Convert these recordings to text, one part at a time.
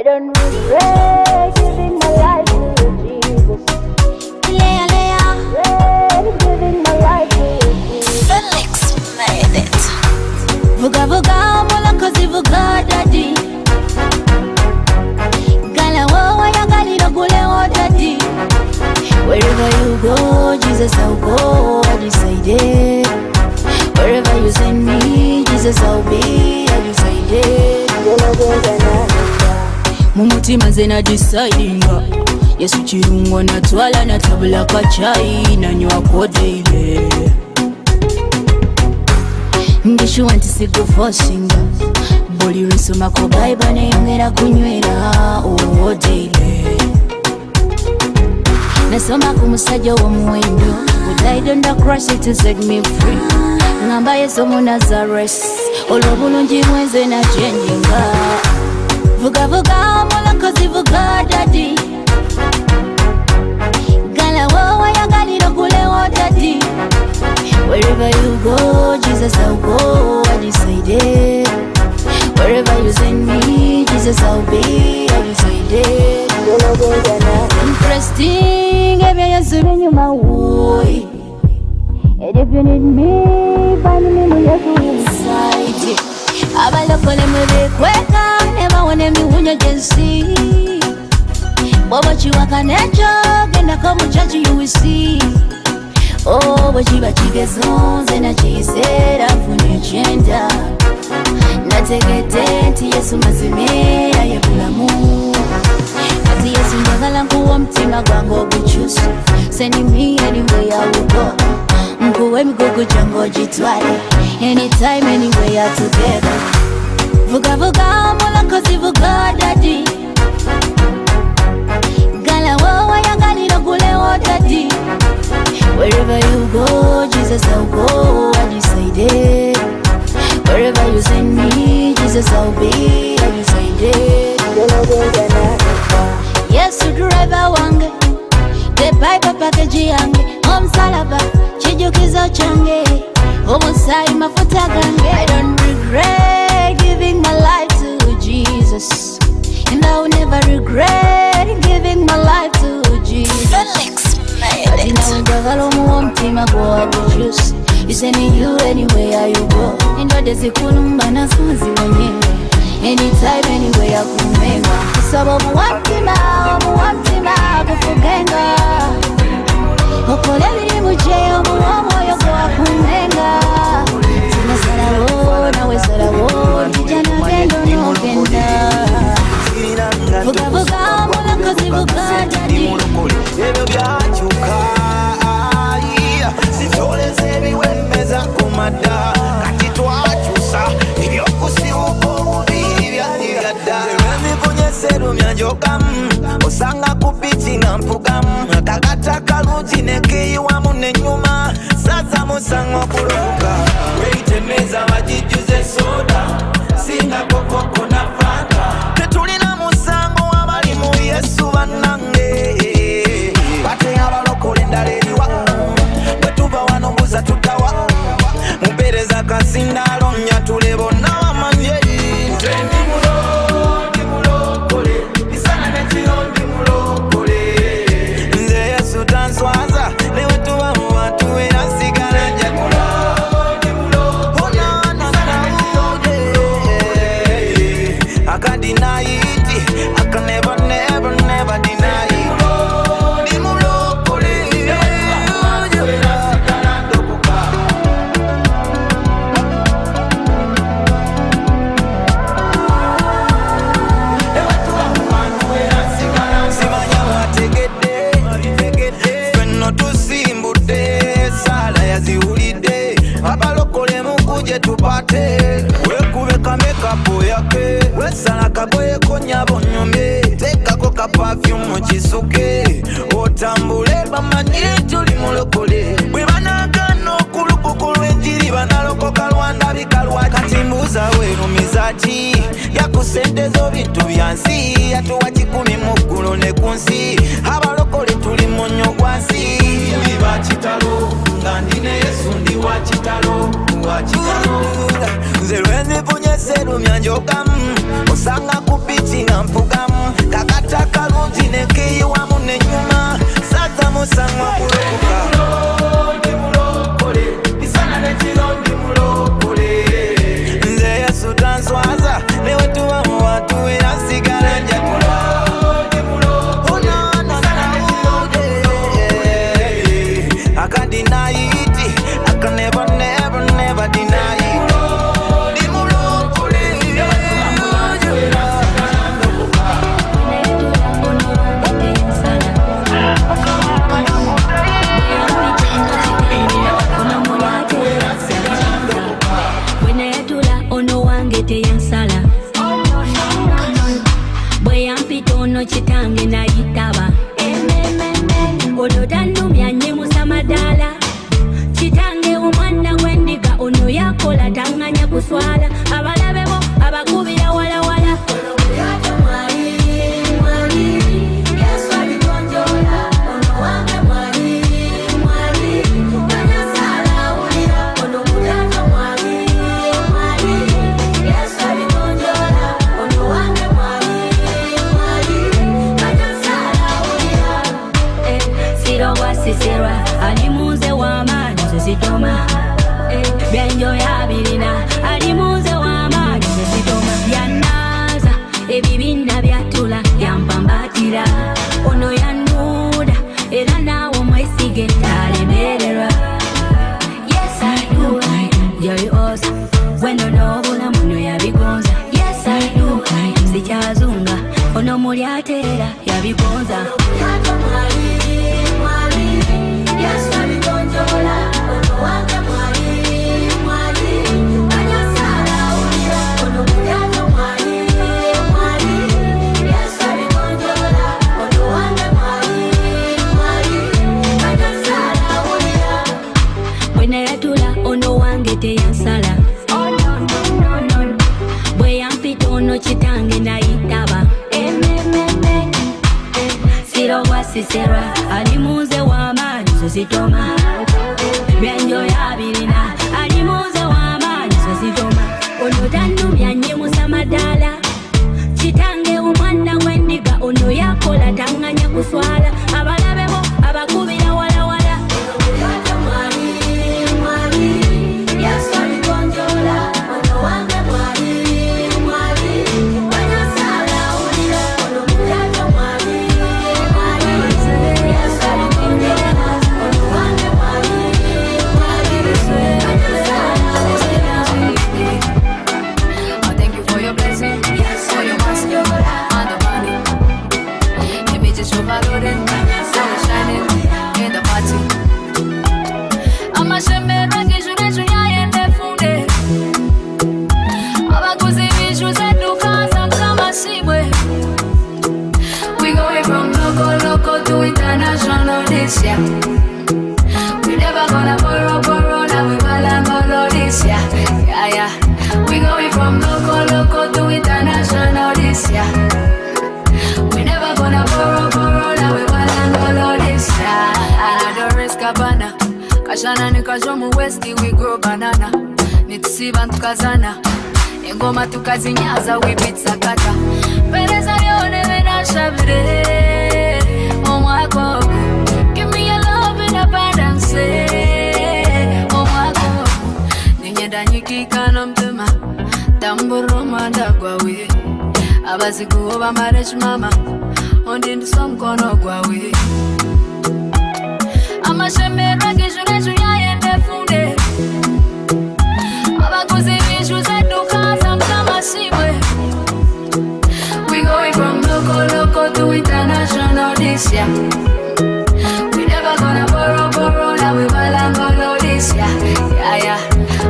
don't regret giving my life to you, Jesus. Regret giving my life to you, Jesus. Felix made it. Vuga vuga mola kozi vuga daddy. Gala wawa ya gali rogule wa daddy. Wherever you go, Jesus I'll go. I decided. Wherever you send me, Jesus I'll be. I decided. Mumutima zena decidinga. Yesu chirungo natwala na tabula kachai na nywa kodile. Ngishu antisigo forcinga. Boli risoma ko Bible nengera kunywera oh daily. Nasoma ku musajja w'omuwendo who died on the cross to set me free. Ngamba Yesu mu Nazareth olw'obulungi mwenze na chenjinga. Vuga vuga mulokozi vuga daddy. Gala wowa yagalira kulewo daddy. Wherever you go, Jesus I'll go. I decided. Wherever you send me, Jesus I'll be. I decided. Interesting, if you're zooming in my way. And if you need me, find me in your inside. Abalokole mubikweka, never want me when you can see. Boba chiwaka necho, genda komu church you will see. Oh, bachiba chigezonze na chisera fune chenda. Nategete nti Yesu mazimera yebulamu. Ati Yesu njagala nkuwa mtima gwangu ogukyusa. Send me anywhere I will go. Nkuwe migugu jangu ogitwale. Anytime, anywhere you're together. Vuga vuga mulokozi vuga daddy. Gala wowa yagalira kulewo daddy. Wherever you go, Jesus I'll go. I decided. Wherever you send me, Jesus I'll be. I decided. Yesu driver wange, the Bible package yange, omusalaba kijukizo kyange, omusaayi mafuta gange. I don't regret giving my life to Jesus, and I will never regret giving my life to Jesus. Felix made it. Njagala omuwa mutima gwagukyusa. You send me you anywhere you go. Endwadde zikulumba nazo ziwonyere. Anytime, anywhere akumenga. Kusaba omuwa mutima gufugenga. Okole emirimu gye omuwa omwoyo gwakumenga. Sinasalawo nawe salawo. Njija nagenda onogenda. Vuga vuga mulokozi vuga daddy. Ebyo byakyuka sitoleze ebiwemeza kumada kati twakyusa ebyokusibuka omubiri byali byadda emivunyesa erumya njogamu osanga ku biti nga mpugamu kakata kalungi nekeyiwamu nenyuma saza musango okuloga weitemeza bagijjuze soda singa kokoko na fanta tetulina musango abali mu Yesu bannange bate abalokole endala eriwa bwetuva wano mbuza tutawa mupereza kasindalo nyatule bonna bamanye ndi mulokole isana nekiro ndi mulokole nze Yesu tanswaza newe tuba mu bantu era sigala njakula I can't deny it. I can never deny it. Abalokole mukuje tupate wekube kamekapo yake wesala kagoye konyabo nyome tekako ka perfume mukisuke otambule bamanyi tuli mulokole bwe banagano kulukukulwa enjiri banalokoka lwanda bikalwa kati mbuza werumiza ki yakusendezo bintu byansi yatuwa 10 mu ggulu ne ku nsi abalokole tuli mu nnyo gwansi tuli bakitalo nga ndine Yesu ndi wa kitalo zitoma byanjo yabirina alimuze w'amaanyi zitoma yanaza ebibinda byatula yampambatira ono yanuda era naawe omwesige talemererwa. Yes I do yali osa wendo n'obulamu no yabigonza. Yes I do sikyazunga ono muli ateera yabigonza. Bwenayatula ono wange teyansala bwe yampita ono kitange nayitaba sirogwa siserwa alimuze w'amaanyi zo zitoma byanjo yabirina alimuze w'amaanyi zo zitoma ono tannumya nnyimusa madaala kitange omwana w'endiga ono yakola tanganya kuswala abalabebo abakubira walawala. Yeah. We never gonna borrow, now we balangolo this year. Yeah, yeah. We going from local to international this year. We never gonna borrow, now we balangolo this year. Another risk abana. Kashana ni kajomu westi we grow banana. Nitusiba tukazana. Engoma tukazinyaza we beat sakata. Pereza lione vena shabire. Omwako. Nyikikana mtema tamburo manda gwawe abazikuba marriage mama ondi ndisomkono gwawe amashemera gijune yayende funde abaguzi bishu zeduka samkama sibwe. We going from local to international this year. We never gonna borrow, now we balangolo this year. Yeah, yeah.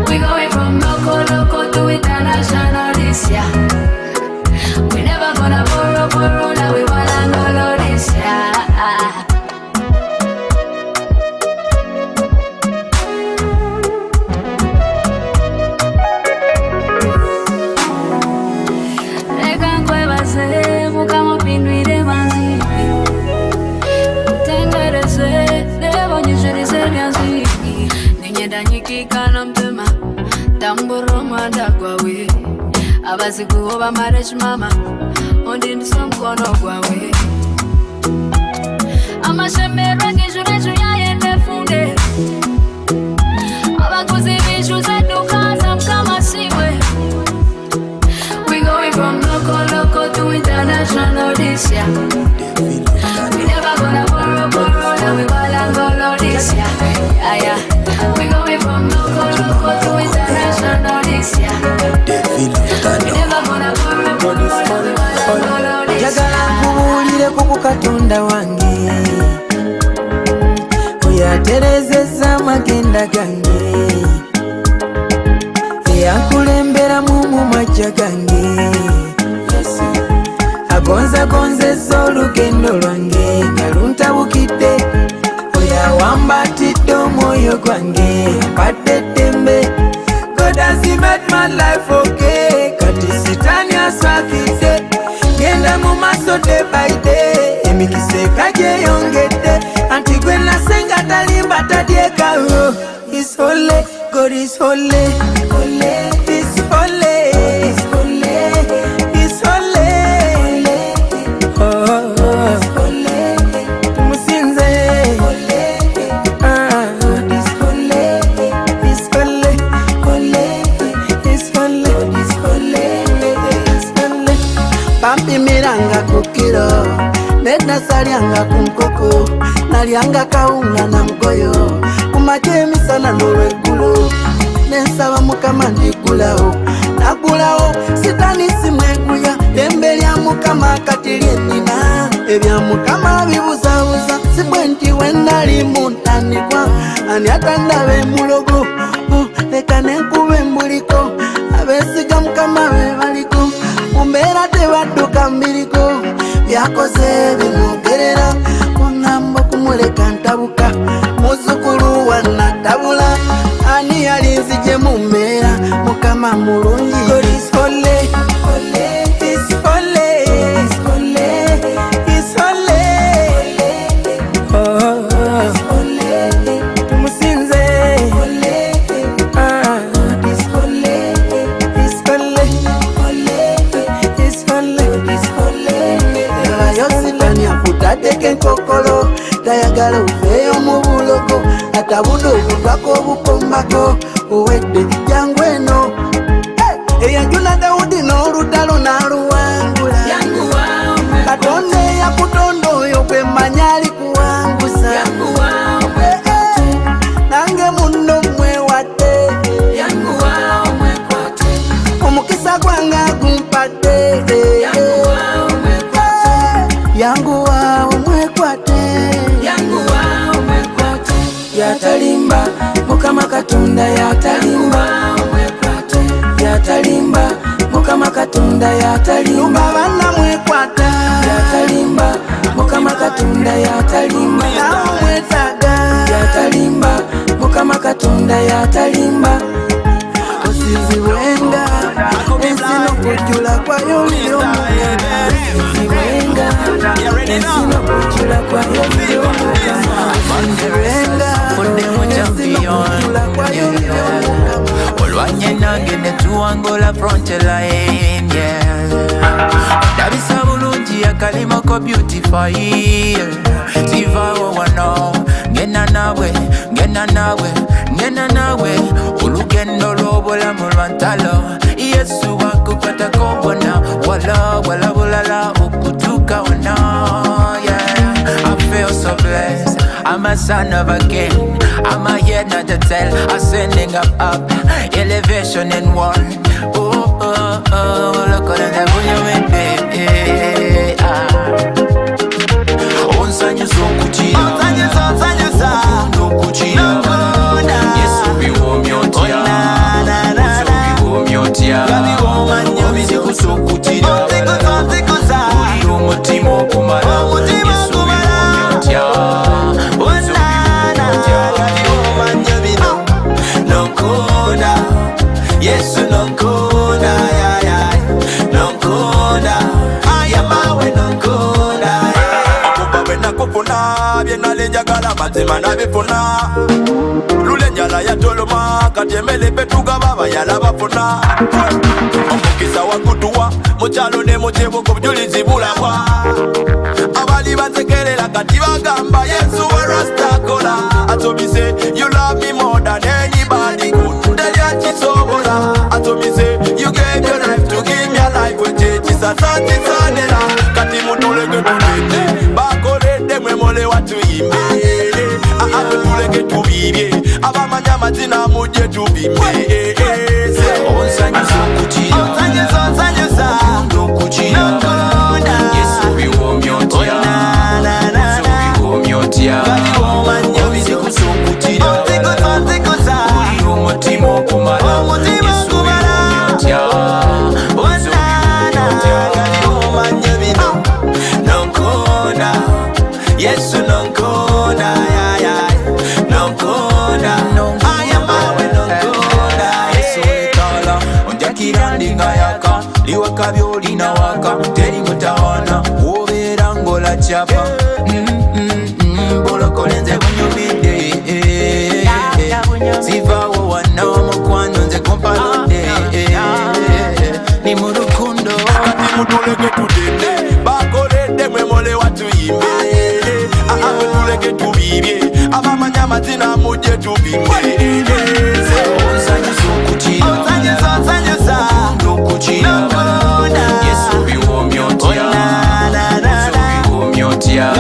We going from local to international this year. We never gonna borrow, now we balangolo this year. Nyikikana mtema tamburo manda gwawe abazikuba marriage mama ondi ndisomkono gwawe amashemera gijune yayende funde abaguzi bishu zeduka samkama sibwe. We going from local to international this year. We never gonna borrow, now we balangolo this year. Yeah, yeah. We going from local to international this year. We never gonna borrow, now we balangolo this year. Jagala kubulire kukatonda wange oyaterezeza magenda gange eyakulembera mu majja gange agonzeza olugendo lwange nga luntabukidde oyawambatidde omwoyo gwange mpadde ddembe. God has made my life okay kati sitani aswakidde genda mu maaso day by day emikisa ekagyeyongedde anti gwe nasenga talimba tadyekawo. Is holy, God is holy, holy, is holy, is holy, is holy, oh, oh, oh. talyanga kunkoko nalyanga kawunga na mugoyo kumakya emisana n'olweggulo nensaba mukama ndigulawo nagulawo sitani simweguya lembe lya mukama kati lyenina ebya mukama bibuzabuza sibwe nti wenali muntandikwa ani atandaba emulogo leka nenkuba embuliko abesiga mukama be baliko mumbeera tebadduka mbiriko byakoze bimwogerera kuŋŋamba kumuleka ntabuka muzukulu wannatabula ani yalinzije mu mbeera mukama mulungi Kokolo tayagala ufeyo mu bulogo atabudo obutwako obukombako owedde jangu eno eyajuna Dawudi n'olutalo n'aluwangula Katonda eyakutonda oyo gwe manya alikuwanguza nange munno mmwewadde omukisa gwange agumpadde yanguwa omwekwate yatalimba mukama katonda yatalimba yatalimba mukama katonda yatalimba bana mwekwata yatalimba mukama katonda yatalimba mwetaga yatalimba mukama katonda yatalimba osizi wenga ensino kujula kwayo lyo osizi wenga ensino kujula kwayo lyo osizi wenga olwanye nange netuwangola frontline ndabisa bulungi akalimako beautify sivaawo wano ngenda nawe olugendo lw'obulamu lwa ntalo yesu wakukwatako bona wala bulala okutuuka wano I feel so blessed. I'm a son of a king. I'm a head, not a tail. Ascending up, elevation in one. Oh, look at the devil you made. Onsanyu so kuchia. No kuchia. Yesu biwo myotia. Yesu biwo myotia. Omiziku so kuchia. Uli umutimo kumara. Yes, nonkoda, nonkoda, ayamawe nonkoda. Akubabe nakufuna, byenalejagala mazima nabifuna. Lulenjala yatoloma, katemele petuga baba yalabafuna. Omukisa wakutuwa, muchalo ne muchebo kubujulizi bulabwa. Abali basekelela kati bagamba Yesu wa Rasta kola. I told me say you love me more than anybody could. I told me say you gave your life to give me a life with Jesus asante sanela kati mutuleke tulete bakolede mwemole watu imbe tuleke tubibye abamanya mazina muje tubimbe onsanyu sokuchia onsanyu sa ndokuchia Yesu biwo myotia Yesu biwo myotia omizi kusokuchia uli umutimo kumara Yesu nonkoda, nonkoda, ayamawe nonkoda. Yesu etala, onjakirandinga yaka, liwaka byolina waka, teri mutawana, wobeera ngola chapa. Bolokolenze bunyumide, sivaawo wana mukwano nze kompalonde. Ni murukundo, kati mutuleke tudende, bakolede mwemole watu imbe. Tuleke tubibye abamanya mazina muje tubimbe onsanyu sokuchia onsanyu sa ndokuchia Yesu biwo myotia Yesu biwo myotia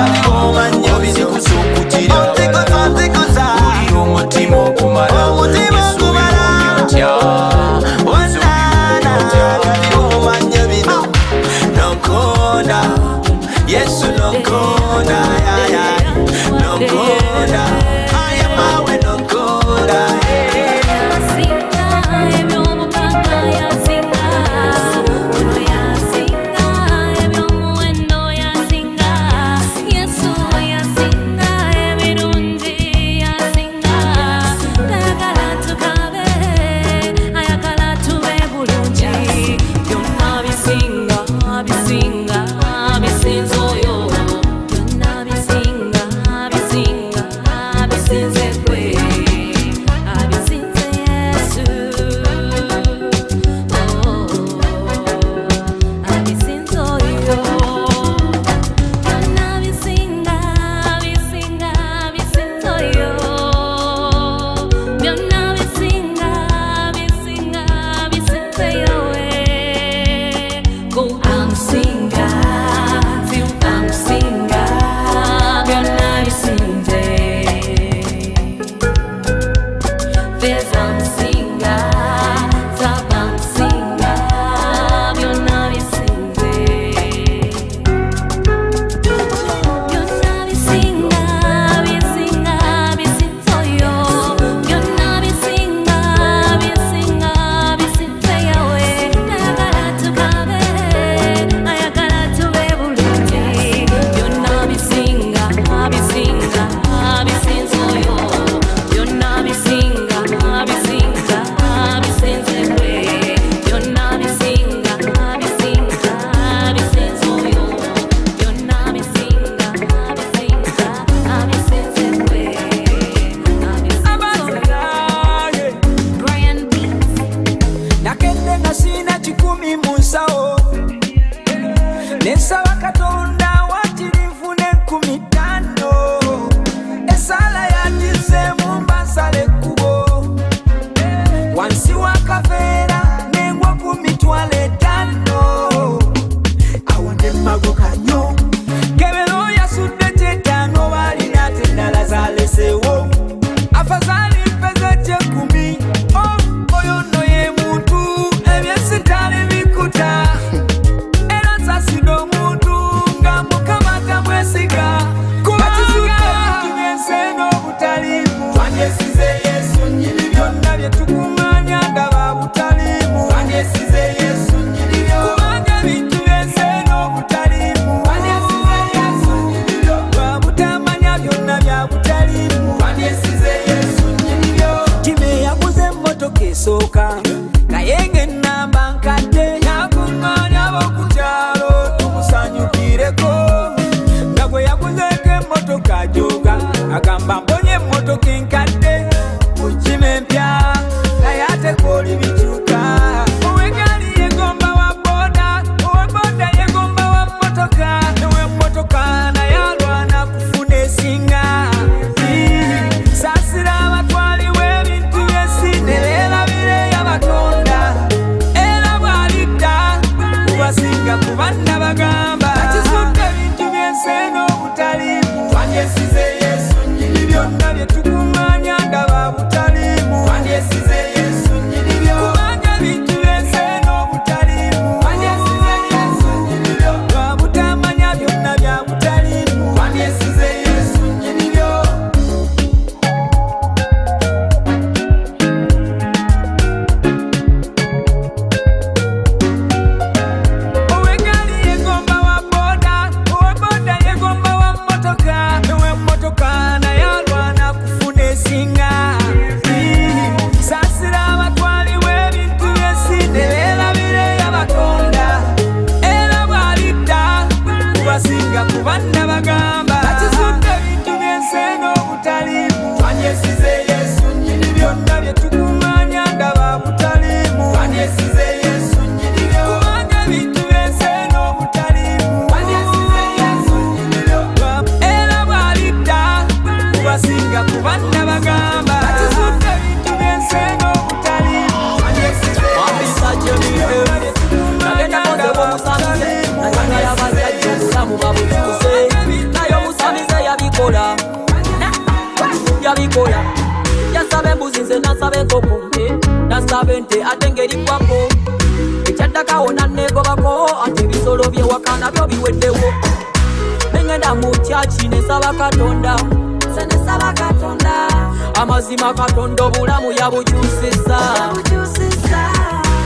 amazima Katonda obulamu yabukyusisa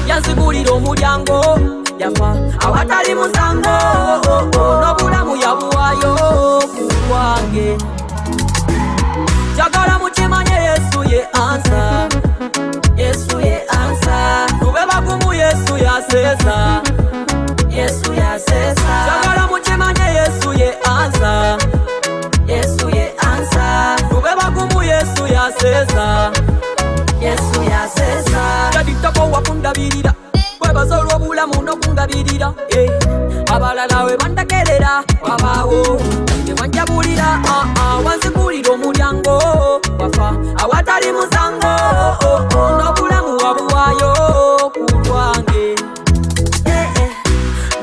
yazibulira omulyango yafa awatali musango n'obulamu yabuwaayo ku lwange njagala mukimanye Yesu ye ansa Yesu ye ansa tube bagumu Yesu yasesa Yesu yasesa njagala mukimanye Yesu ye ansa Yesu ye ansa tube bagumu Yesu yasesa Yesu yasesa taditako wakundabirira webaza olw'obulamu n'okungabirira abalala we bandagerera wabaawo nge wanjabulira wanzigulira omulyango wafa awatali musango n'obulamu wabuwaayo ku lwange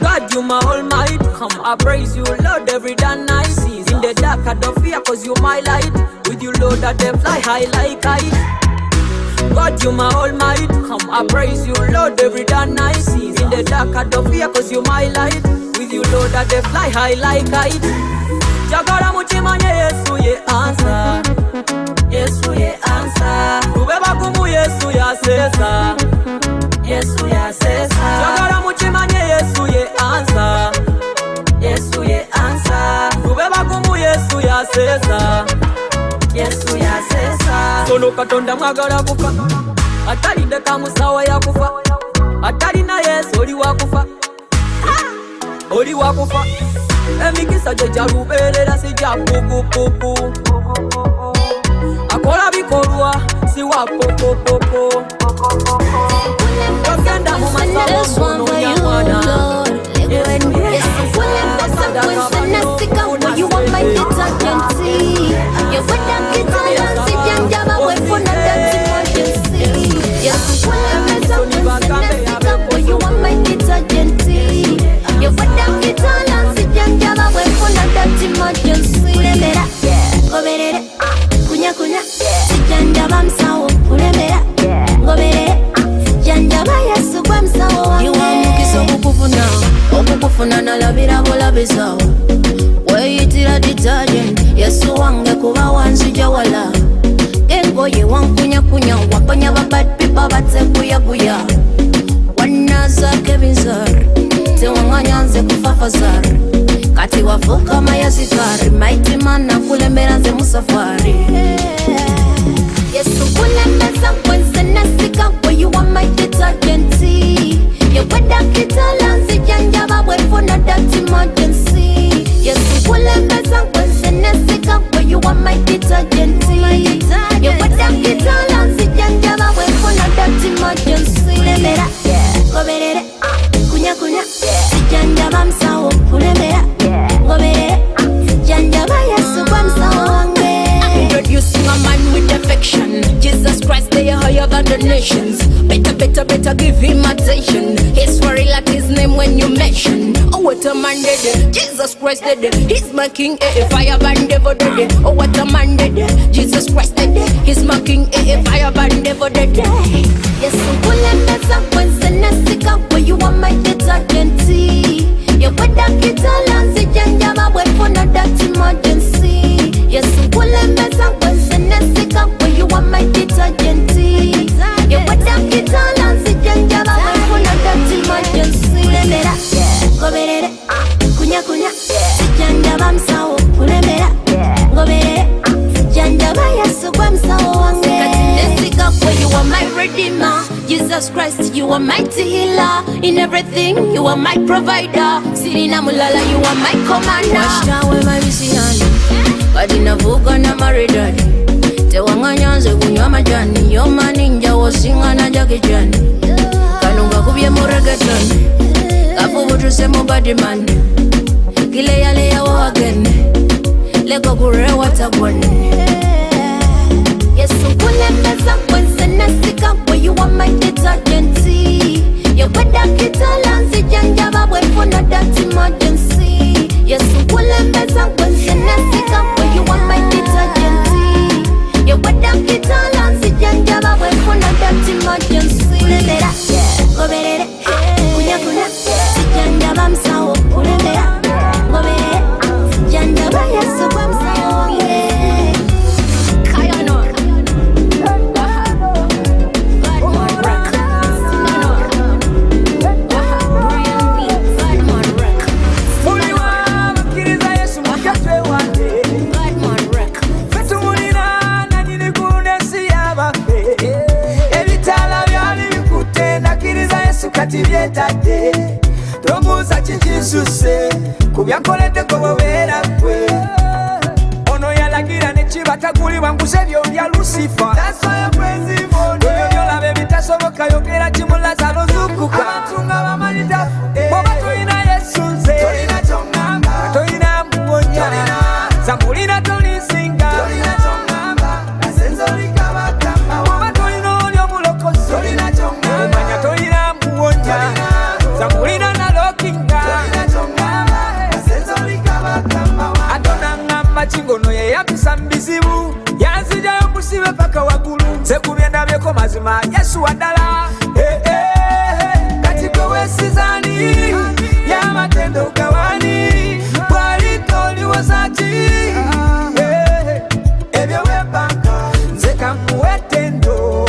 God, you my almighty. Come, I praise you, Lord, every day and night. In the dark, I don't fear, cause you my light. With you, Lord, I dey fly high like kite. God, you my all might. Come, I praise you, Lord, every day night. In the dark, I don't fear, cause you my light. With you, Lord, I dey fly high like kite. Jagara mutima nye Yesu ye answer. Yesu ye answer. Kubeba kumu Yesu ya sesa. Yesu ya sesa. Jagara mutima nye Yesu ye answer. Yesu ye answer. Kubeba kumu Yesu ya sesa. Yesu ya sesa. Sono katonda mwagala kufa. Atali ndeka musawa ya kufa. Atali na Yesu oli wakufa. Oli wakufa. Emikisa jeja luberera sija pupu. Akola bikolwa siwa popo. Wakenda mu masabo no nyamwana. You want my detergent. You put that guitar and sit and jam away for that emergency. Yes, you want my detergent. You put that guitar and sit and jam away for that emergency. Goberere, kunya, sijanja msawo, kulembera. Goberere, janja Yesu kwa msawo. You want mukisa okukufuna nalabira bolabizawo. Weyitira detergent, Yesu wange kuba wanzija wala. Engoye wankunya, waponya ba bad people batekuyakuya. Wanazake binzari, tewanganyanze kufafazari. Kati wafuka mayazikari, mighty man na kulembera nze musafari. Yesu kulembeza kwense nasika, where you want my detergent. You put that guitar and sit and jam away for that emergency. Yesu kulembeza kwense nasika, where you want my detergent. You put that guitar and sit and jam away for that emergency. Goberere, kunya, sijanja msawo, kulembera. Goberere, janja Yesu kwa msawo wange. Introducing a man with affection. Jesus Christ, they are higher than the nations. Better give him attention. He's worried like his name when you mention. Oh, what a man did. Jesus Christ did. He's my king, fire band never did. Oh, what a man did. Jesus Christ did. He's my king, fire band never did. Yes, so kulembeza kwense nasika, where you want my detergent. You put that guitar and sit and jam away for that emergency. Yes, so kulembeza kwense nasika, where you want my detergent. You put that guitar and sit and jam away for that emergency. Goberere, kunya, sijanja msawo, kulembera. Goberere, janja Yesu kwa msawo wange. Katinesiga, where you are my redeemer. Jesus Christ, you are mighty healer. In everything, you are my provider. Sirina mulala, you are my commander. Wash down my misiani, kadina vuga na maridadi. Tewanganyanze kunywa majani, yoma ninja wasinga na jakijani. Kanunga kubye muregetani, kafubu tusemo badiman. Kile yale ya wagen, leko kure watagwani. Yesu kulembeza kwense nasika, where you want my detergent. You put that guitar and sit and jam away for that emergency. Yesu kulembeza kwense nasika, where you want my detergent. You put that guitar and sit and jam away for that emergency. Goberere, kunya, sijanja msawo, kulembera. Goberere, janja Yesu kwa msawo wange. Tibyetadde tobuuza kikisuse kubyakolete kobobera kwe ono yalagira nekibatagulibwa ngusebyo lya Lucifer ebyo byolaba ebitasoboka yogera kimu Lazaro zukuka abantu nga bamanyi bwoba tolina Yesu nze tolina muwonya Zamulina tolisinga bwoba tolina oli omulokozi omanya tolina muwonya Zamulina nalokinga Adona ngamba chingono ye yapisa mbizibu yanzijayo musibe paka wagulu sekubye nabyeko beko mazima Yesu wadala kati kwe wesizani ya matendo gawani Bwalito liwazati ebyo webanga nzeka muwetendo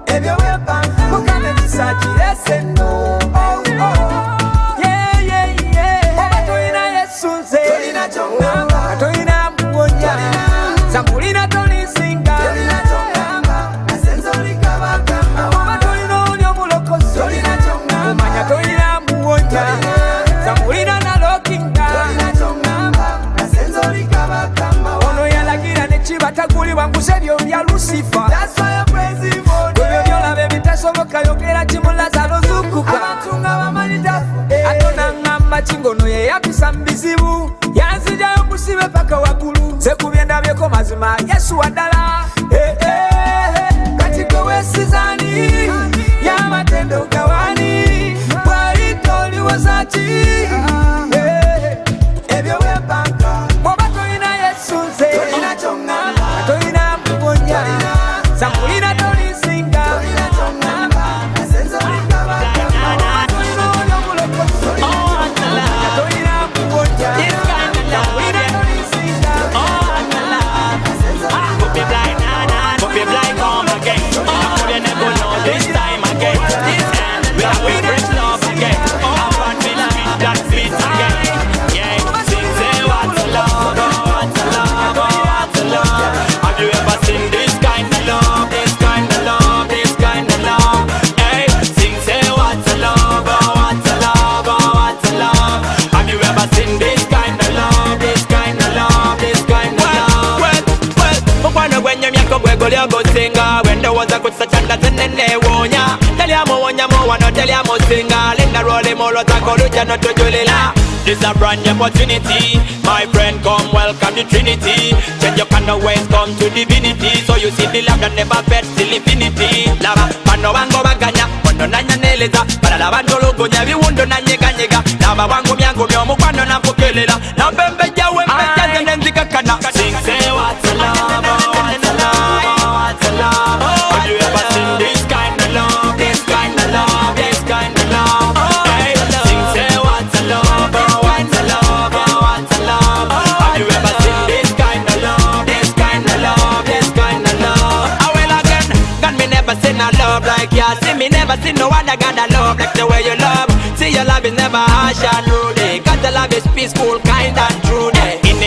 ebyo webanga mukane misaji esendo Toina Yesu nze Toina chongamba Toina mwonya Zambulina toli singa Toina chongamba Nasenzo likabakamba Toina olio mulokozi Toina chongamba Umanya toina mwonya Zambulina nalokinga Toina chongamba Nasenzo likabakamba Ono yalagira nechiba takuli wanguse vyo vya Lucifer That's why I praise him all day Kwebyo vyola bebitasoboka yogera chimula zalo zukuka Abatunga wamanitafu Atona ngamba chingono ye yapisa mbizibu Yanzijayo musibe paka wakulu Sekubyenda byeko mazima Yesu wadala kati kwe wesizani ya matendo gawani Bwalito liwazati ebyo webanga Mwoba toina Yesu nze Toina chongamba Toina mwonya Zambulina toli singa Toina chongamba Nasenzo likabakamba Toina olio mulokozi Toina mwonya Zambulina toli singa Put me blind home again. You never know this time again. We have a fresh love again. I want me speak that beat again. Yeah, sing say what's a love, oh what's a love, oh what's a love. Have you ever seen this kind of love, this kind of love, this kind of love? Hey, sing say what's a love, oh what's a love, oh what's a love. Have you ever seen this kind of love, this kind of love, this kind of love? Mukwana gwenye myako gwegolya gosinga Wendo waza kutsachanda zenene wonya Teliamo wonya mowano teliamo singa Linda role molo zako luja no tujulila This a brand new opportunity My friend come welcome the Trinity Change your kind of ways come to divinity So you see the love that never fades till infinity Lava pano wango baganya Kondo nanya neleza Para la banjo lugonya viwundo na nyega nyega Lava wangu myangu myomu kwano na fukelela Na mpembe jawe mpeja zenenzika kana Sing say what's a love, oh what's a love, oh what's a love. Have you ever seen this kind of love, this kind of love, this kind of love? Hey, sing say what's a love, oh what's a love, oh what's a love. Have you ever seen this kind of love, this kind of love, this kind of love? Oh well again, God me never seen a love like ya. See me never seen no other God a love like the way you love. See your love is never harsh and rude. Cause the love is peaceful, kind and true.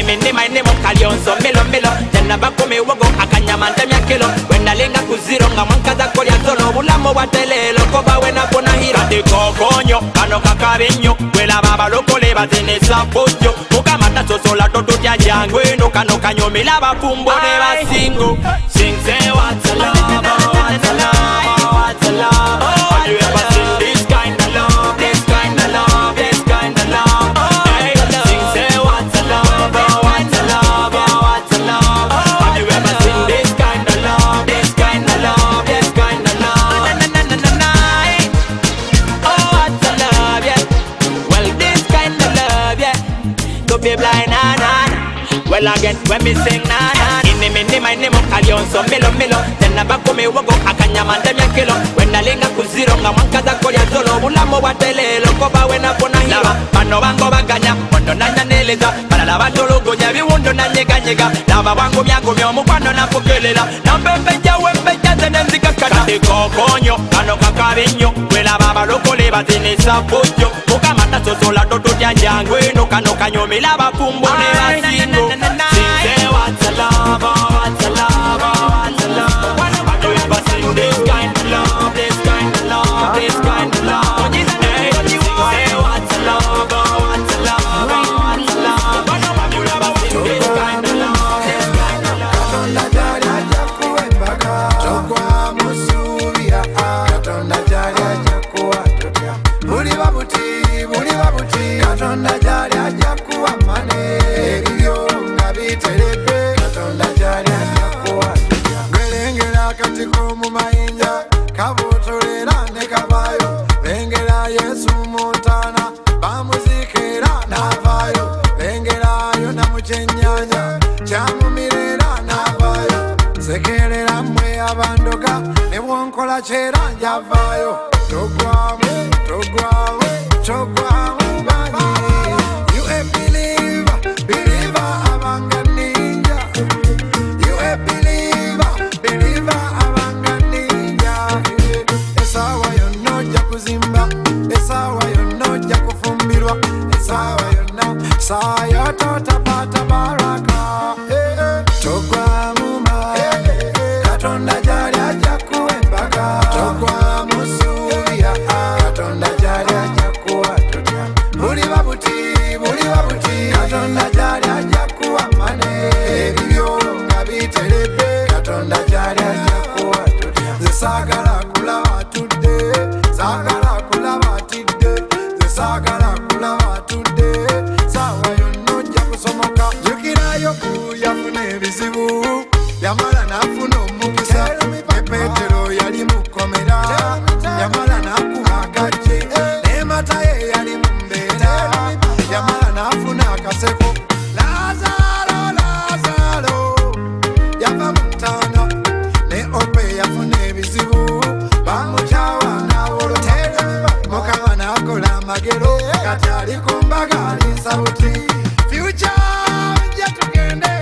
Mini my name of Kalionso Milo Milo Tena bako me wogo akanyamante myakilo Wenda linga kuziro nga mwankaza kolya solo Bulamo watelelo koba wena kona hiro Kati kokonyo kano kakabinyo Wela baba lokole bazine sapojo Mukamata sosola toto tia jangweno Kano kanyomila bafumbo ne basingo Sing say what's a love, oh what's a love, oh what's a love. Have you ever seen this kind of love, this kind of love, this kind of love? Hey, sing say what's a love, oh what's a love, oh what's a love. Have you ever seen this kind of love, this kind of love, this kind of love? Oh what's a love, yeah. Well this kind of love, yeah. Don't be blind, nah, nah. Well again, when me sing na na Ini mini my name of Kalionso Milo Milo Tena bako me wogo akanyamante myakilo Wenda linga kuziro nga mwankaza kolya solo Bulamo watelelo koba wena kona hiro Pano bango baganya Kondo nanya neleza Para la banjo lugonya viwundo na nyega nyega Lava wangu myangu myomu kwano na fukelela Na mpempeja wempeja zenenzika kana Kati kokonyo kano kakabinyo Wela baba lokole bazine sapojo Mukamata sosola toto tia jangweno Kano kanyomila bafumbo ne basingo Sing say what's a love, oh what's a love, oh what's a love. Have you ever seen this kind of love, this kind of love, this kind of love? Hey, sing say what's a love, oh what's a love, oh what's a love. Have you ever seen this kind of love, this kind of love? Katonda jali aja kuwembaka Chokwa musubira Katonda jali aja kuwatotya Buli babuti Katonda jali aja kuwamane Ebyo nga biterebe sekerera mmwe abandoga ne bwonkola kyera njavaayo togwamu togwamu togwamu banyi you a believer abanga ninja you a believer abanga ninja esawa yonna ojja kuzimba esawa yonna ojja kufumbirwa esawa yonna sayo totapata baraka togwamu Katonda jali aja kuwembaka togwamu suubira Katonda jali aja kuwatotya buli babuti Katonda jali aja kuwamane ebibyo nga biteredde Katonda jali aja kuwatotya nze saagala kulaba atudde saagala kulaba atidde nze saagala kulaba atudde saawa yonna ojja kusomoka jukirayo ku yafuna ebizibu yamala n'afuna omukisa ne Petero yali mukomera yamala n'akuba agajje ne Matayo yali mu mbeera yamala n'afuna akaseko Lazaalo yava mu ntaana ne Ope yafuna ebizibu bamukyawa n'awoloma Mukama n'akola amagero kati ali ku mbaga alinsa buti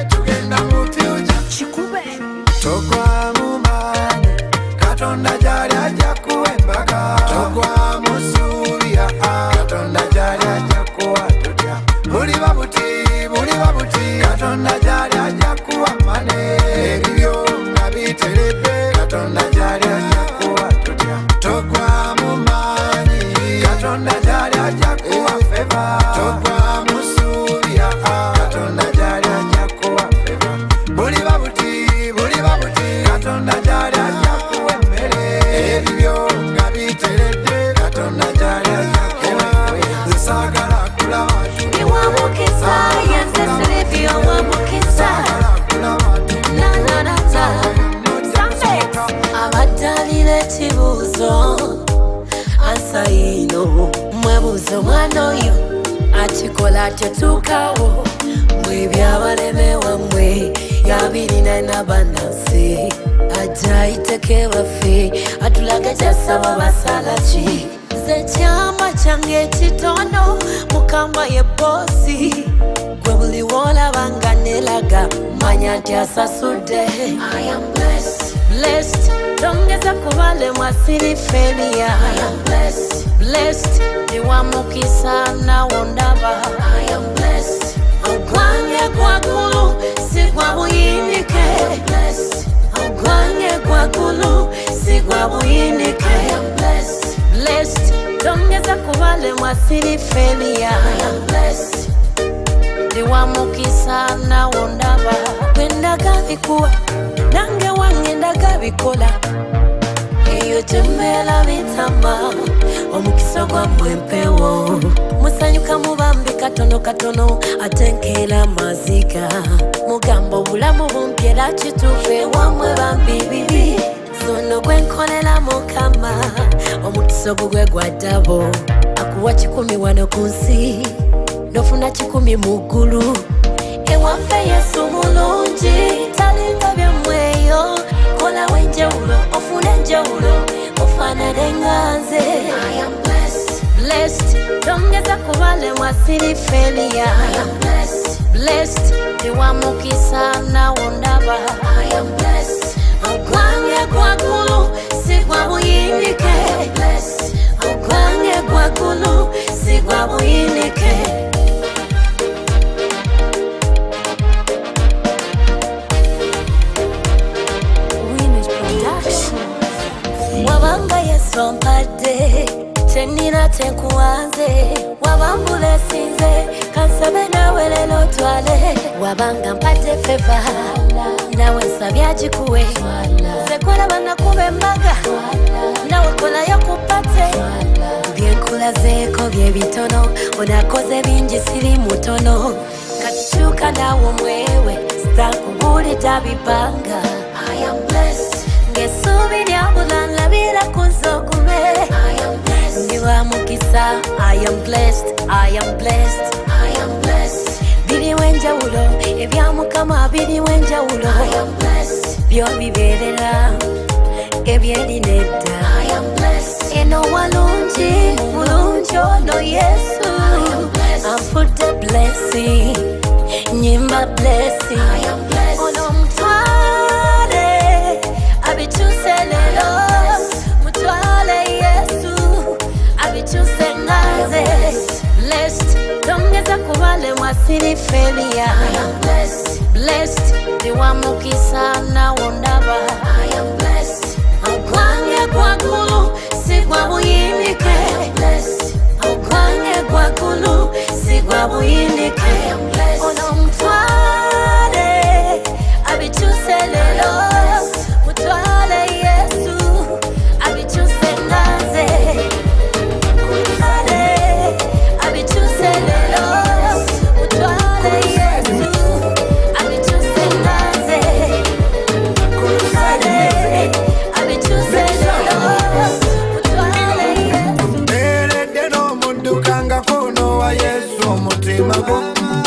tugenda mu future togwamu maanyi Katonda jali aja kuwembaka togwamu suubira Katonda jali aja kuwatotya buli babuti Katonda jali aja kuwamane ebibyo nga biteredde Katonda jali aja kuwatotya togwamu maanyi Katonda jali aja kuwafeva togwamu suubira Katonda jali aja kuwafeva buli babuti Katonda jali aja kuwemmere ebibyo nga biteredde Katonda jali aja kuwemmere nze saagala kulaba Niwamukisa yenze Silivio wamukisa nananata abadalira ekibuuzo ansa yino mwebuuzo mwana oyo akikola tetuukawo mwebyabaleme wammwe yabirina nabanansi ajayiteke waffe atulaga kyasaba basala ki nze kyama kyange ekitono mukama ye bosi gwe buli woolaba nga nelaga manya nti asasudde I am blessed tongeza kubalemwa sirifeniya I am blessed niwamukisa nawo ndaba I am blessed ogwange gwagulu sigwa buyinike ogwange gwagulu sigwa buyinike I am blessed tongeza kubalemwa sirifeniya I am blessed niwamukisa nawo ndaba gwendaga bikuwa nange wange ndaga bikola eyo tembeera bitama omukisa gwammwe mpewo musanyuka mubambi katono ate nkeera maziga mugamba obulamu bumpyera kituufe wammwe bambi bibi zono gwenkolera mukama omukisa ogwo gwe gwa ddabo akuwa 10 wano ku nsi nofuna 10 mu ggulu ewaffe Yesu mulungi talinga byamweyo kolawo enjawulo ofuna enjawulo ofaanane nga nze I am blessed tongeza kubalemwa sirifeniya I am blessed niwamukisa nawo ndaba I am blessed ogwange gwagulu sigwa buyinike ogwange gwagulu sigwa buyinike wabanga Yesu ampadde kyenina tenkuwanze wabambula esinze kansabe nawe lelo twale wabanga mpadde feva nawe nsabye agikuwe sekolaba nakuba embaga nawe kolayo kupate byenkulazeeko bye bitono onakoze bingi siri mutono katukyuka nawe omwewe sitakubulidda bibanga I am blessed ngesuubi lyabula nlabira ku nsokume ndiwa mukisa I am blessed biriwo enjawulo ebya mukama biriwo enjawulo byo bibeerera ebyelinedda. Eno walungi mulungi ono Yesu anfudde blessing nyimba blessing ono mutwale abituuse leero mutwale Yesu abituuse ngaze blessed tongeza kubale mwasiri felia blessed ndiwamukisa nawo ndaba ogwange gwagulu sigwa buyinike ogwange gwagulu sigwa buyinike ono mutwale abituuse leero mutwale Yesu abituuse ngaze mutwale abituuse leero mutwale Yesu abituuse ngaze mutwale abituuse leero mutwale Yesu Beredde n'omuntu kanga kono wa Yesu omutima gwo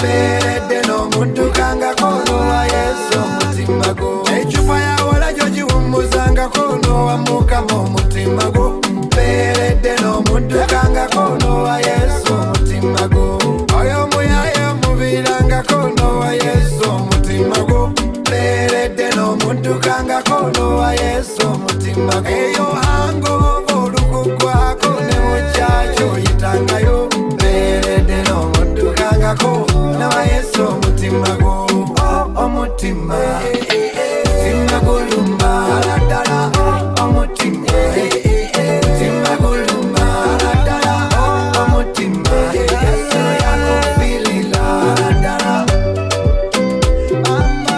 Beredde n'omuntu kanga kono wa Yesu omutima gwo Ecupa ya wala gyo giwummuzanga kono wa Mukama omutima gwo Beredde n'omuntu kanga kono wa Yesu omutima gwo Oyo muyaye omubiiranga kono wa Yesu omutima gwo Beredde n'omuntu kanga kono wa Yesu omutima gwo Eyo hangover olukugwako ne mukyakyo oyitangayo Beredde n'omuntu kanga kono wa Yesu omutima gwo omutima mutima guluma ddala omutima mutima guluma ddala omutima Yesu yakufirira ddala mama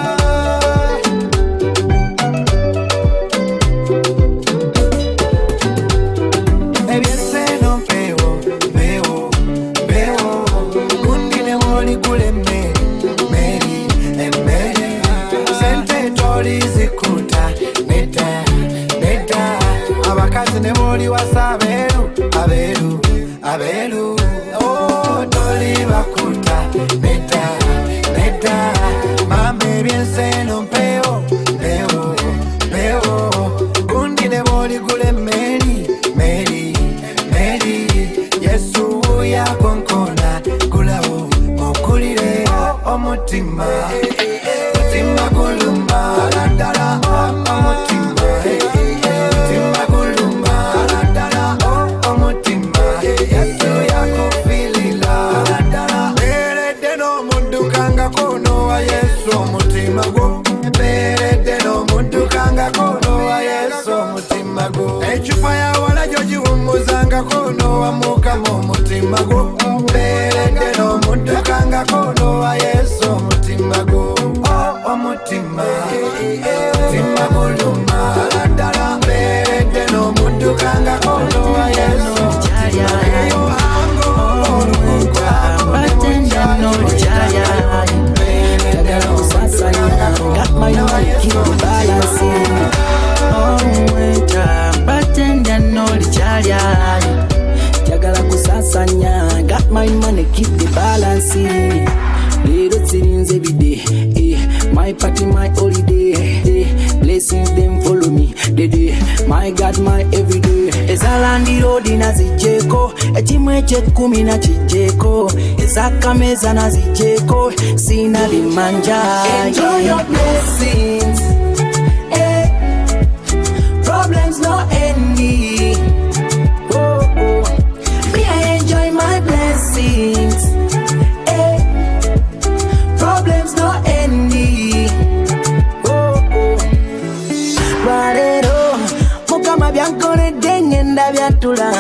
ebyenseno mpewo gundi ne woligula emmeri sente tolizikuta neta abakazi ne boliwasa abeeru tolibakuta neta mama ebyenseno mpewo gundi ne boligula emmeri Yesu yakonkona gulawo mukulire omutima guluma ddala omutima mutima guluma ddala omutima Yesu yakufirira ddala Beredde n'omuntu kanga kono wa Yesu omutima gwo Beredde n'omuntu kanga kono wa Yesu omutima gwo Ecupa ya wala gyo giwummuzanga kono wa Mukama omutima gwo Beredde n'omuntu kanga kono wa Yesu omutima gwo omutima mutima guluma ddala Beredde n'omuntu kanga kono wa Yesu eyo hango olukugwako ne mukyakyo Got my life, keep the balance. Oh, winter, bartender, no lichalia. Jagala kusasanya. Got my money, keep the balance. Little things every day. My party, my holiday. Blessings them follow me. My God, my everyday. Ezalandi road na zijeko. Echimwe chekumi na chijeko. Ezakameza na zijeko. Sina limanja. Enjoy your blessings. Problems no ending. Me I enjoy my blessings. Problems no ending. Lwarero Mukama byankoledde ngenda byatula.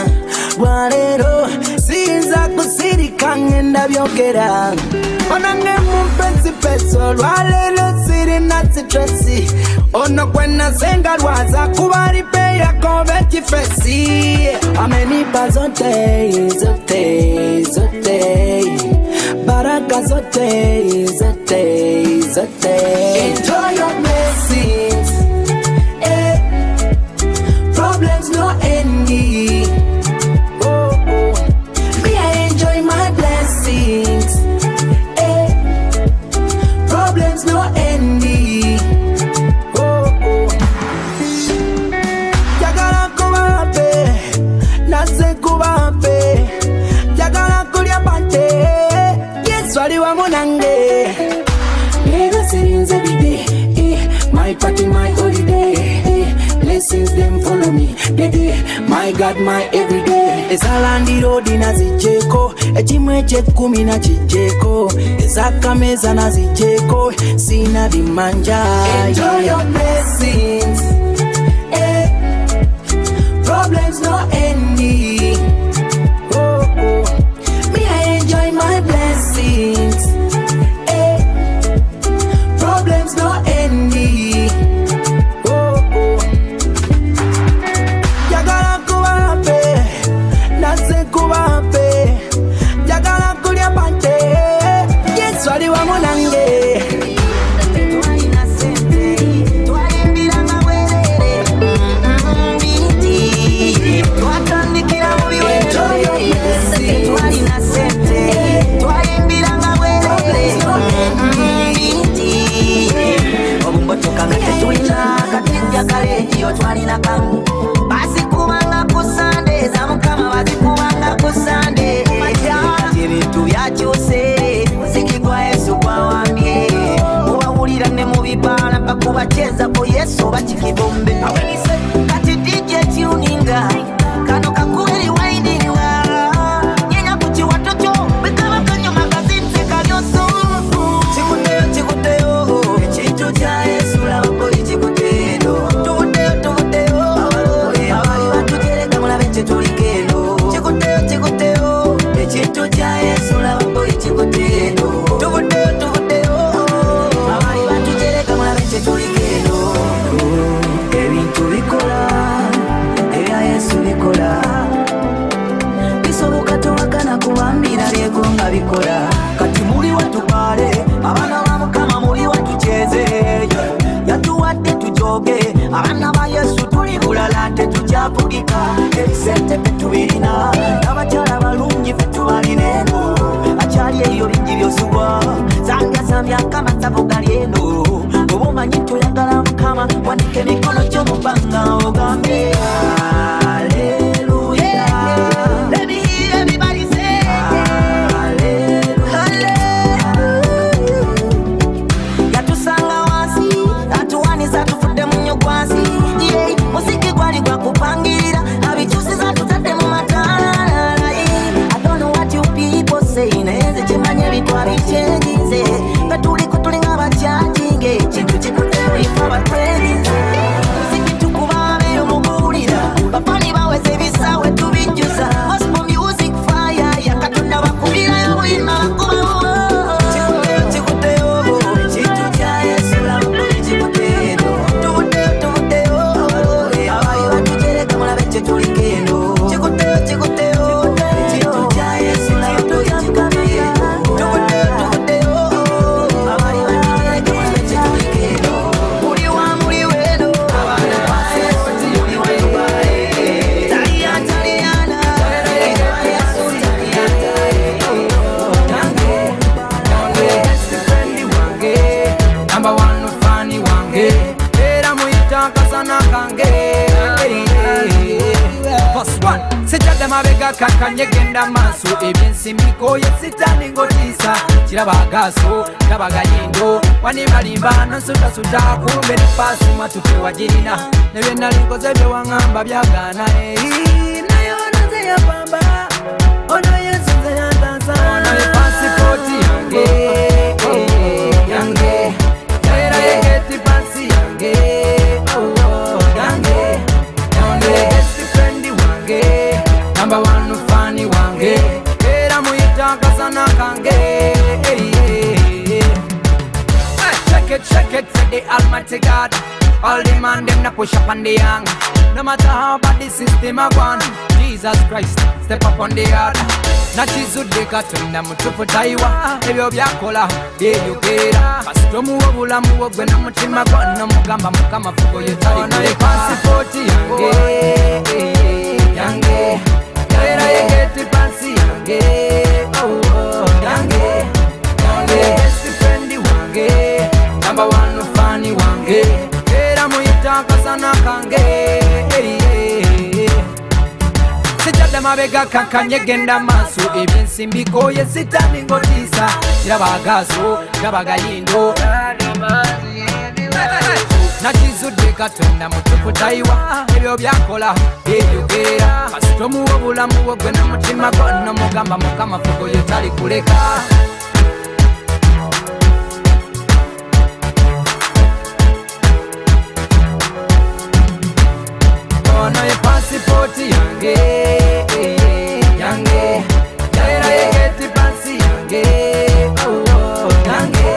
Lwarero siyinza kusirika ngenda byogera. Onange mumpezi peso lwalero sirina sitresi. Ono kwena senga lwaza kuba lipeya kobe kifesi. Amenipa zote baraka zote Enjoy your blessings. Problems no ending. Me I enjoy my blessings. Problems no ending. party, my holiday. Blessings them follow me, my God, my everyday. Ezalandi road nazijeko, echimwe chekumi na chijeko, ezakameza nazijeko, sina dimanja. Enjoy your blessings, problems no ending. Oh, oh. Me I enjoy my blessings, problems no ending. Oh, oh. Jagala kuwape, nase kuwape, jagala kulia pante, Yesu aliwa munange. Basi kubanga kusande zamukama basi kubanga kusande ebintu byakyuse muziki gwa Yesu gwawambye mubawulira ne mubibala bakubacheza ko Yesu bakikibombe kati DJ tuninga kano kakuli waidinga nyenya kuchi watoto bekaba kanyo magazinze kalyoso chikuteo ekintu kya Yesu labo chikuteo chikuteo ekintu kya Yesu labo chikuteo tubuteo abali batujereka mulabe kyetuligeno ebintu bikola ebya Yesu bikola bisoboka towakana kubambira byeko nga bikola kati muli watubale abana ba Mukama muli watucheze yatuwadde tujoge abana ba Yesu tuli bulala tetujapugika ebisente petubirina abakyala balungi fetubalineno akyali eyo bingi byosubwa zanga zamyaka masabo galieno obumanyi tuyagala Mukama wanike mikono gyo mubanga ogambe haleluya. Let me hear everybody say haleluya. Yatusanga wansi atuwaniza tufudde munyo kwasi musiki gwali gwa kupangirira abikyusiza tutadde mu matala. I don't know what you people say nayenze kimanye bitwali kyenyize betuliko tulinga bakyajinge ekintu kikutero ife abatwerinze musiki tukubabe omugulira bafani baweze bisawe tubijjuza gospel music fire yakatonda bakubirayo buyima bakubawo chikuteo ekintu kya Yesu labo chikuteo tubuteo abali batujereka mulabe kyetuligeno chikuteo ekintu kya Yesu labo chikuteo tubuteo abali batujereka mulabe kyetuligeno muli wa muli weno abana basoti muli wa Dubai Taliana Yesu number one fani wange era muitaka sana kange boss one sejada mabega kakanyegenda maso ebyensimiko yesitani ngotisa kirabagaso kabagayindo wanibalimba nosutasuta kumbe ne pasi matupewa jirina nebyenalikoze byewangamba byagana nayo naze yapamba ono Yesu ze yandansa ono pasipoti yange era yegeti pasi yange yange onde best friend wange number one fani wange era muitaka sana kange check it for the Almighty God. All the man them na push up on the young. No matter how bad the system a gone, Jesus Christ step up on the yard. Na chizudeka tunda mutufu taiwa ebyo byakola byeyogera pasito muwobula muwogwe na mutima gwana mugamba Mukama fugo yetali na pasipoti yange era yegeti pasi yange yange best friend wange number one fani wange era muitaka sana kange sejada mabega kakanyegenda maso ebyensimbiko yesitani ngotisa kirabagaso kabagayindo nakizudde Katonda mutukutayiwa ebyo byakola ebyogerera kasita omuwa obulamu bwo gwe n'omutima gwo n'omugamba Mukama fugo ye tali kuleka. Ono ye pasipoti yange yange era ye geti pansi yange yange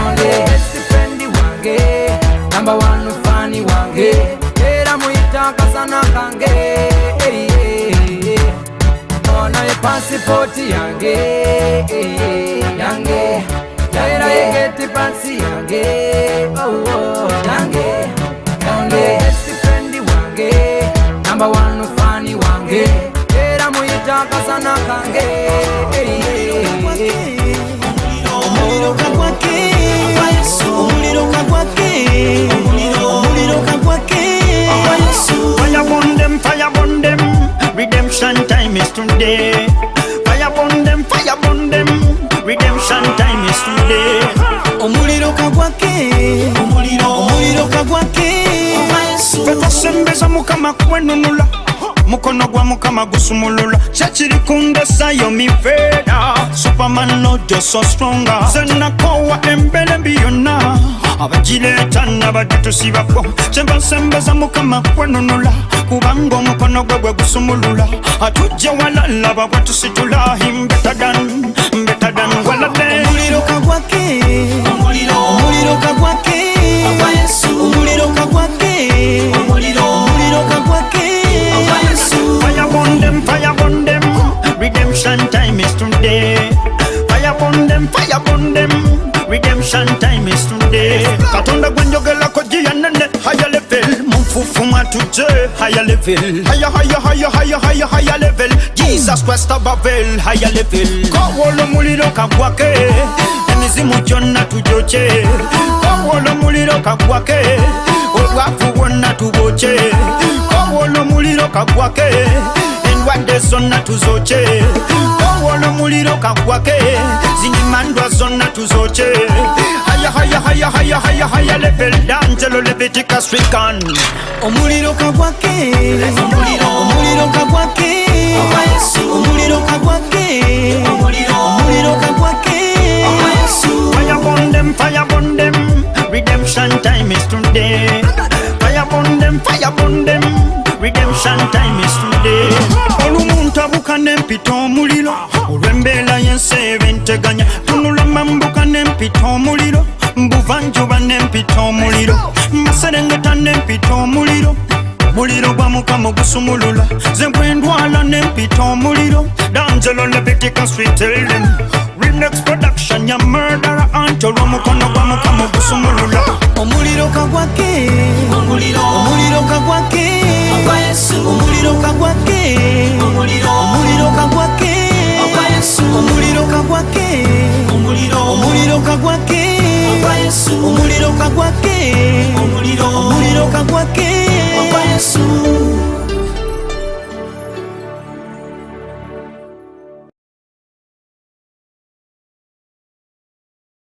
onge best friend wange number one fani wange era muyita kasana kange ono ye pasipoti yange yange era ye geti pansi yange yange onge best friend wange number one fani wange era muyita kasana kange. Omuliro kagwake omuliro kagwake omuliro kagwake fire burn them redemption time is today. Fire burn them redemption time is today. Omuliro kagwake omuliro kagwake Fetusembeza Mukama kwenunula mukono gwa Mukama gusumulula kyekiri kundesayo mifeera Superman no just so stronger zenakowa embele mbi yonna abagireeta n'abagitusiibako kyembasembeza Mukama kwenunula kubanga omukono gwe gwe gusumulula atujje walalaba bwe tusitula him better than walade. Omuliro kagwake omuliro kagwake omuliro kagwake omuliro kagwake fire burn them redemption time is today. Fire burn them redemption time is today. Katonda gwenjogelako giyanene higher level mufufuma tuje higher level higher level Jesus Christ above higher level. Kowolo muliro kagwake emizimu gyonna tujoche kowolo muliro kagwake obwavu bwonna tuboche kowolo muliro kagwake endwadde zonna tuzoche kowolo muliro kagwake zinyimandwa zonna tuzoche higher level D'Angelo Leviticus Rican. Omuliro kagwake omuliro kagwake omuliro kagwake omuliro kagwake fire burn them redemption time is today. Fire burn them redemption time is today. Olumuntu abuka n'empita omuliro olw'embeera y'ensi ebenteganya tunula mambuka n'empita omuliro buvanjuba n'empita omuliro maserengeta n'empita omuliro muliro gwa Mukama gusumulula ze bwendwala n'empita omuliro D'Angelo Leviticus we tell them Remix production ya murderer anto olw'omukono gwa Mukama gusumulula. Omuliro kagwake omuliro kagwake omuliro kagwake omuliro kagwake omuliro kagwake omuliro kagwake omuliro kagwake omuliro kagwake